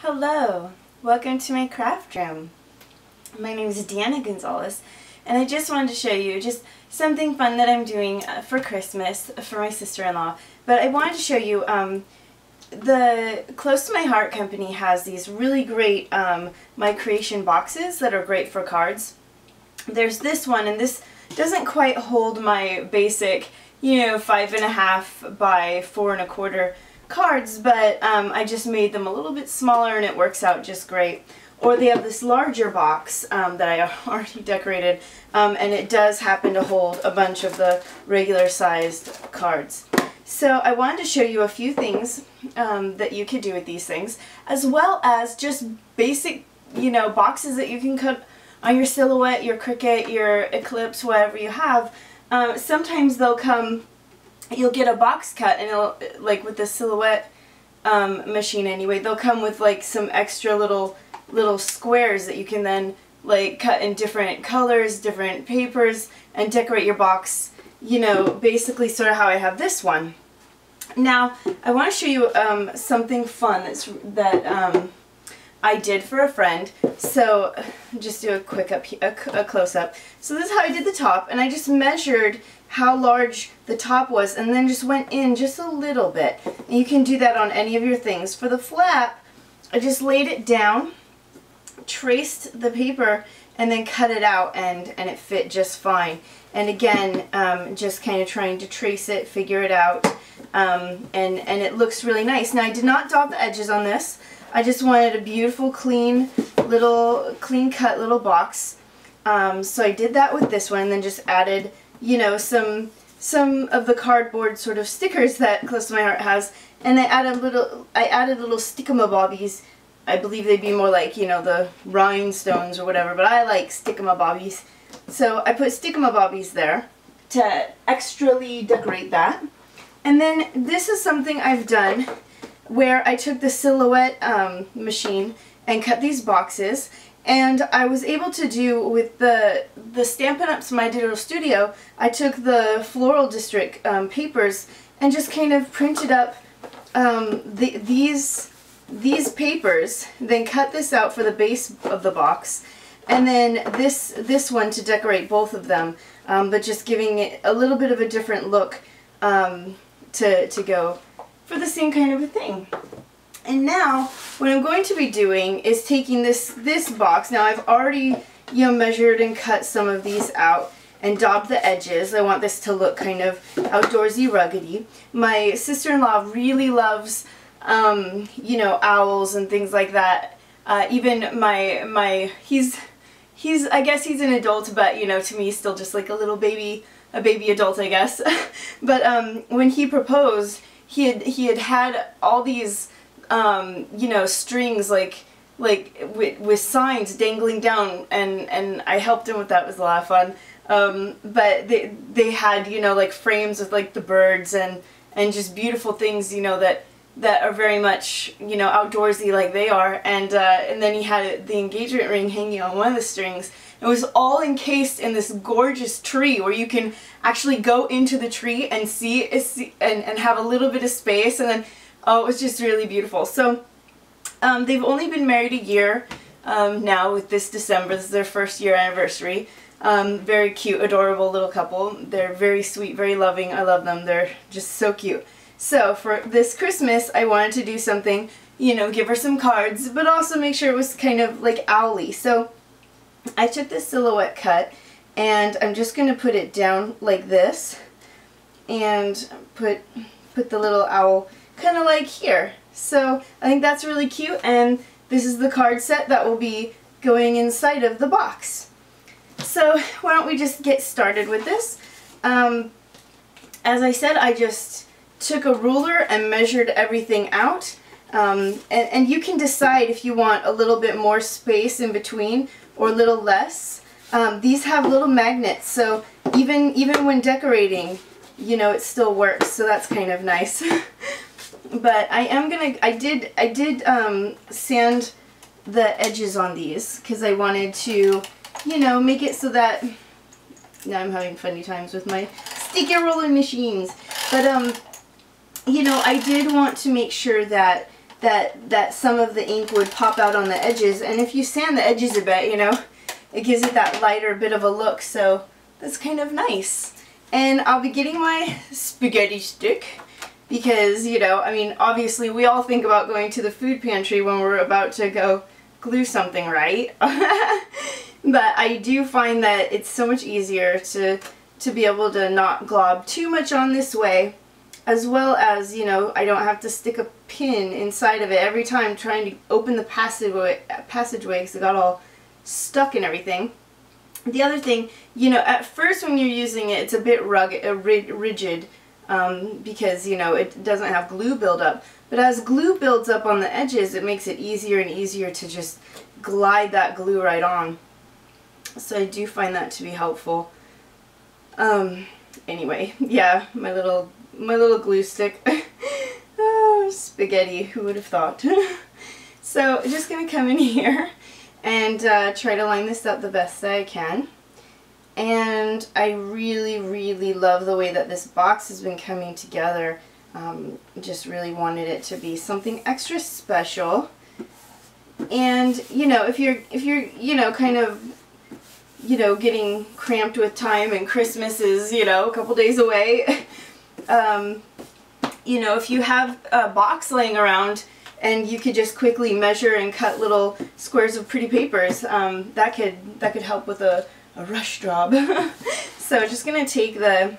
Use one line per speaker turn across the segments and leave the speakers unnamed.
Hello, welcome to my craft room. My name is Deanna Gonzalez, and I just wanted to show you just something fun that I'm doing for Christmas for my sister-in-law. But I wanted to show you the Close to My Heart company has these really great My Creation boxes that are great for cards. There's this one, and this doesn't quite hold my basic, 5.5 by 4 1/4 cards, but I just made them a little bit smaller and it works out just great. Or they have this larger box that I already decorated, and it does happen to hold a bunch of the regular sized cards. So I wanted to show you a few things that you could do with these things, as well as just basic, boxes that you can cut on your Silhouette, your Cricut, your Eclipse, whatever you have. Sometimes they'll come, you'll get a box cut, and it'll, like with the Silhouette machine anyway, they'll come with like some extra little squares that you can then like cut in different colors, different papers, and decorate your box, basically sort of how I have this one. Now, I want to show you something fun that I did for a friend. So just do a quick a close-up. So this is how I did the top, and I just measured how large the top was and then just went in just a little bit. And you can do that on any of your things. For the flap, I just laid it down, traced the paper, and then cut it out, and it fit just fine. And again, just kind of trying to trace it, figure it out, and it looks really nice. Now, I did not dot the edges on this. I just wanted a beautiful, clean cut little box. So I did that with this one, and then just added, some of the cardboard sort of stickers that Close to My Heart has, and I added little stickamabobbies. I believe they'd be more like, the rhinestones or whatever, but I like stickamabobbies. So I put stickamabobbies there to extrally decorate that. And then this is something I've done where I took the Silhouette machine and cut these boxes, and I was able to do with the Stampin' Up's My Digital Studio, I took the Floral District papers and just kind of printed up these papers, then cut this out for the base of the box, and then this one to decorate both of them, but just giving it a little bit of a different look to go for the same kind of a thing. And now what I'm going to be doing is taking this box. Now I've already measured and cut some of these out and daubed the edges. I want this to look kind of outdoorsy, ruggedy. My sister-in-law really loves owls and things like that. Even he's I guess he's an adult, but to me he's still just like a baby adult, I guess. But when he proposed, he had all these strings like with signs dangling down, and I helped him with that. It was a lot of fun. But they had like frames with like the birds and just beautiful things that are very much outdoorsy like they are, and then he had the engagement ring hanging on one of the strings. It was all encased in this gorgeous tree where you can actually go into the tree and see and have a little bit of space, and then it was just really beautiful. So they've only been married a year now. With this December, this is their first year anniversary. Very cute, adorable little couple. They're very sweet, very loving. I love them. They're just so cute. So for this Christmas, I wanted to do something, give her some cards, but also make sure it was kind of like owly. So I took this Silhouette cut, and I'm just going to put it down like this, and put the little owl kind of like here. So I think that's really cute, and this is the card set that will be going inside of the box. So why don't we just get started with this. As I said, I just took a ruler and measured everything out, and you can decide if you want a little bit more space in between or a little less. These have little magnets, so even when decorating, it still works, so that's kind of nice. But I did sand the edges on these because I wanted to make it so that, now I'm having funny times with my sticker roller machines, but I did want to make sure that that some of the ink would pop out on the edges. And if you sand the edges a bit, you know, it gives it that lighter bit of a look. So that's kind of nice. And I'll be getting my spaghetti stick because, you know, I mean, obviously we all think about going to the food pantry when we're about to go glue something, right? But I do find that it's so much easier to be able to not glob too much on this way, as well as, you know, I don't have to stick a pin inside of it every time trying to open the passageway because it got all stuck and everything. The other thing, you know, at first when you're using it, it's a bit rigid because, you know, it doesn't have glue buildup. But as glue builds up on the edges, it makes it easier and easier to just glide that glue right on. So I do find that to be helpful. Anyway, yeah, my little glue stick. Oh, spaghetti, who would have thought? So I'm just going to come in here and try to line this up the best that I can. And I really, really love the way that this box has been coming together. Just really wanted it to be something extra special. And, you know, if you're, you know, kind of, you know, getting cramped with time and Christmas is, you know, a couple days away, you know, if you have a box laying around and you could just quickly measure and cut little squares of pretty papers, that could help with a rush job. So just going to take the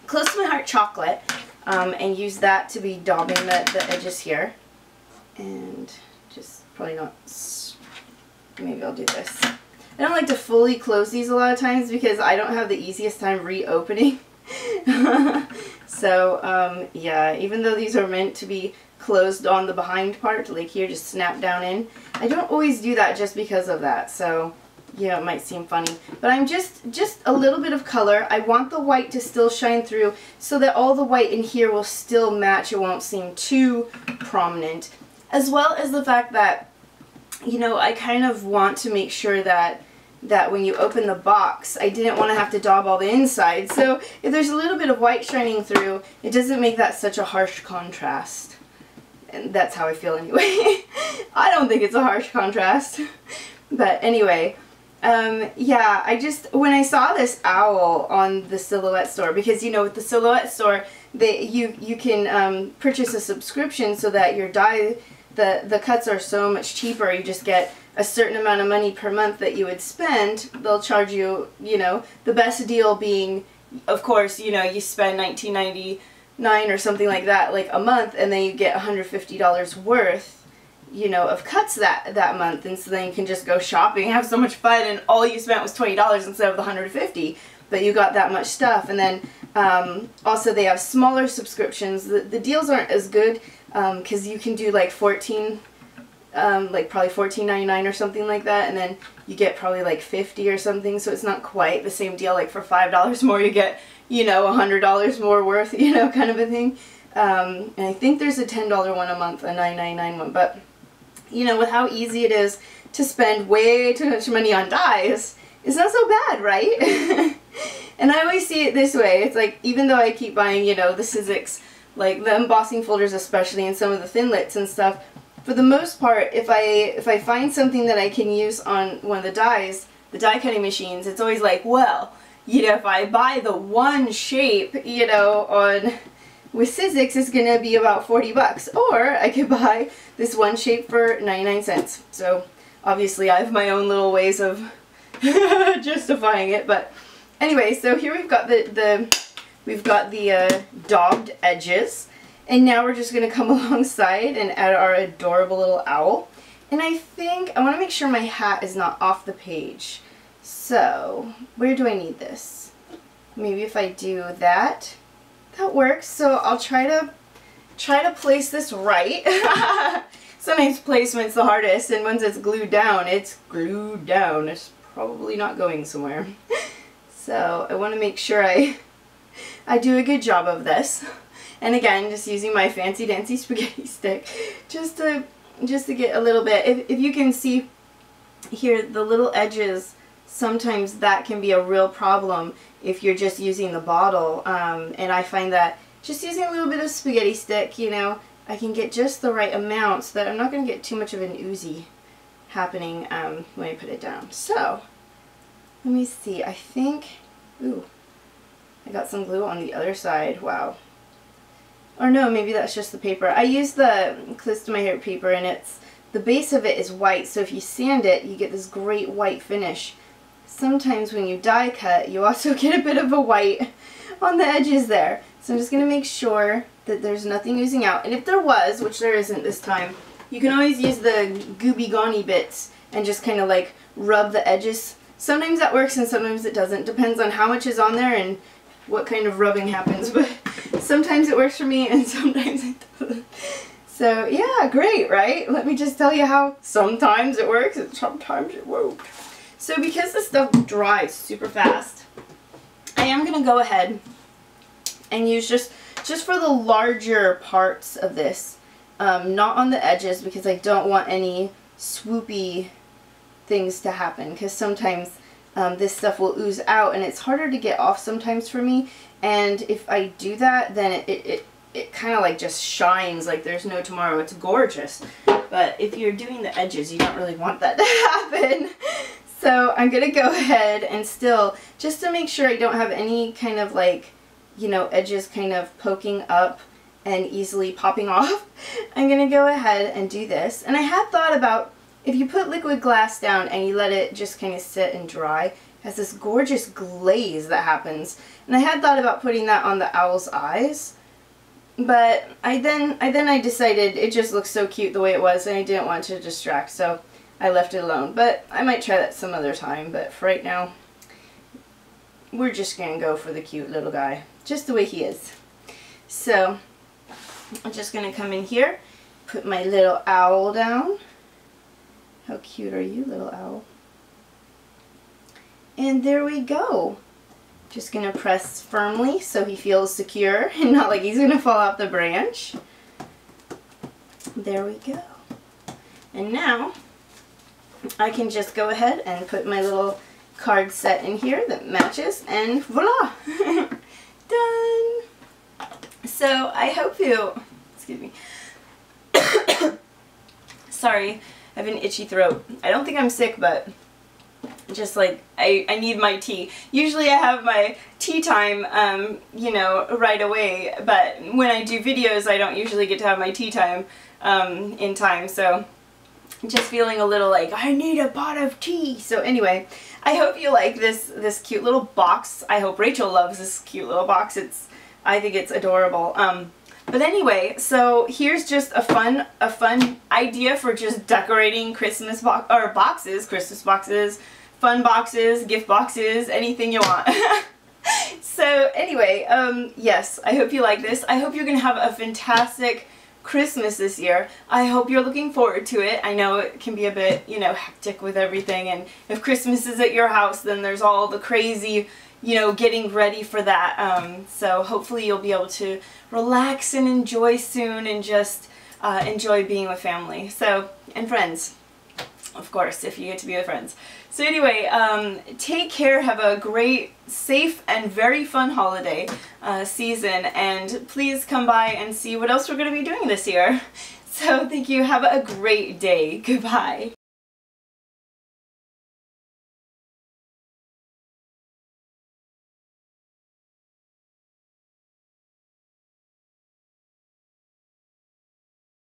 Close to My Heart chocolate and use that to be daubing the edges here. And just probably not, maybe I'll do this. I don't like to fully close these a lot of times because I don't have the easiest time reopening. So yeah, even though these are meant to be closed on the behind part, like here, just snap down in, I don't always do that just because of that. So yeah, it might seem funny, but I'm just a little bit of color. I want the white to still shine through so that all the white in here will still match. It won't seem too prominent, as well as the fact that, you know, I kind of want to make sure that when you open the box, I didn't want to have to daub all the inside. So if there's a little bit of white shining through, it doesn't make that such a harsh contrast. And that's how I feel anyway. I don't think it's a harsh contrast. But anyway, yeah, when I saw this owl on the Silhouette store, because, you know, with the Silhouette store, you can purchase a subscription so that your dye, the cuts are so much cheaper. You just get a certain amount of money per month that you would spend. They'll charge you, you know, the best deal being, of course, you know, you spend $19.99 or something like that, like a month, and then you get $150 worth, you know, of cuts that month. And so then you can just go shopping and have so much fun, and all you spent was $20 instead of the $150, but you got that much stuff. And then also they have smaller subscriptions. The deals aren't as good because you can do like like probably $14.99 or something like that, and then you get probably like $50 or something, so it's not quite the same deal. Like for $5 more you get, you know, $100 more worth, you know, kind of a thing. And I think there's a $10 one a month, a $9.99 one, but, you know, with how easy it is to spend way too much money on dyes, it's not so bad, right? And I always see it this way. It's like, even though I keep buying, you know, the Sizzix, like the embossing folders especially, and some of the Thinlits and stuff, for the most part, if I find something that I can use on one of the dyes, the die cutting machines, it's always like, well, you know, if I buy the one shape, you know, with Sizzix, it's gonna be about 40 bucks, or I could buy this one shape for 99 cents. So obviously I have my own little ways of justifying it, but anyway, so here we've got the daubed edges. And now we're just going to come alongside and add our adorable little owl. And I think I want to make sure my hat is not off the page. So where do I need this? Maybe if I do that, that works. So I'll try to place this right. Sometimes placement's the hardest, and once it's glued down, it's glued down. It's probably not going somewhere. So I want to make sure I do a good job of this. And again, just using my fancy dancy spaghetti stick just to get a little bit. If you can see here, the little edges, sometimes that can be a real problem if you're just using the bottle. And I find that just using a little bit of spaghetti stick, you know, I can get just the right amount so that I'm not going to get too much of an oozy happening when I put it down. So, let me see. I think, ooh, I got some glue on the other side. Wow. Or no, maybe that's just the paper. I use the Close to My Heart paper, and the base of it is white, so if you sand it, you get this great white finish. Sometimes when you die cut, you also get a bit of a white on the edges there. So I'm just going to make sure that there's nothing oozing out. And if there was, which there isn't this time, you can always use the Gooby Goni bits and just kind of like rub the edges. Sometimes that works and sometimes it doesn't. Depends on how much is on there and what kind of rubbing happens. But sometimes it works for me and sometimes it doesn't. So yeah, great, right? Let me just tell you how sometimes it works and sometimes it won't. So because this stuff dries super fast, I am going to go ahead and use just for the larger parts of this, not on the edges, because I don't want any swoopy things to happen, because sometimes this stuff will ooze out and it's harder to get off sometimes for me, and if I do that, then it kind of like just shines like there's no tomorrow. It's gorgeous, but if you're doing the edges, you don't really want that to happen. So I'm going to go ahead and still, just to make sure I don't have any kind of like, you know, edges kind of poking up and easily popping off, I'm going to go ahead and do this. And I had thought about, if you put liquid glass down and you let it just kind of sit and dry, it has this gorgeous glaze that happens. And I had thought about putting that on the owl's eyes, but I decided it just looks so cute the way it was and I didn't want to distract, so I left it alone. But I might try that some other time, but for right now, we're just going to go for the cute little guy, just the way he is. So, I'm just going to come in here, put my little owl down. How cute are you, little owl? And there we go. Just going to press firmly so he feels secure and not like he's going to fall off the branch. There we go. And now, I can just go ahead and put my little card set in here that matches, and voila! Done! So I hope you, excuse me, sorry, I have an itchy throat. I don't think I'm sick, but just like I need my tea. Usually I have my tea time, you know, right away, but when I do videos I don't usually get to have my tea time in time, so just feeling a little like, I need a pot of tea. So anyway, I hope you like this cute little box. I hope Rachel loves this cute little box. I think it's adorable. But anyway, so here's just a fun idea for just decorating Christmas boxes, Christmas boxes, fun boxes, gift boxes, anything you want. So anyway, yes, I hope you like this. I hope you're gonna have a fantastic Christmas this year. I hope you're looking forward to it. I know it can be a bit, you know, hectic with everything, and if Christmas is at your house, then there's all the crazy, you know, getting ready for that. So hopefully you'll be able to relax and enjoy soon and just enjoy being with family. So, and friends, of course, if you get to be with friends. So anyway, take care, have a great, safe, and very fun holiday season, and please come by and see what else we're going to be doing this year. So thank you, have a great day, goodbye.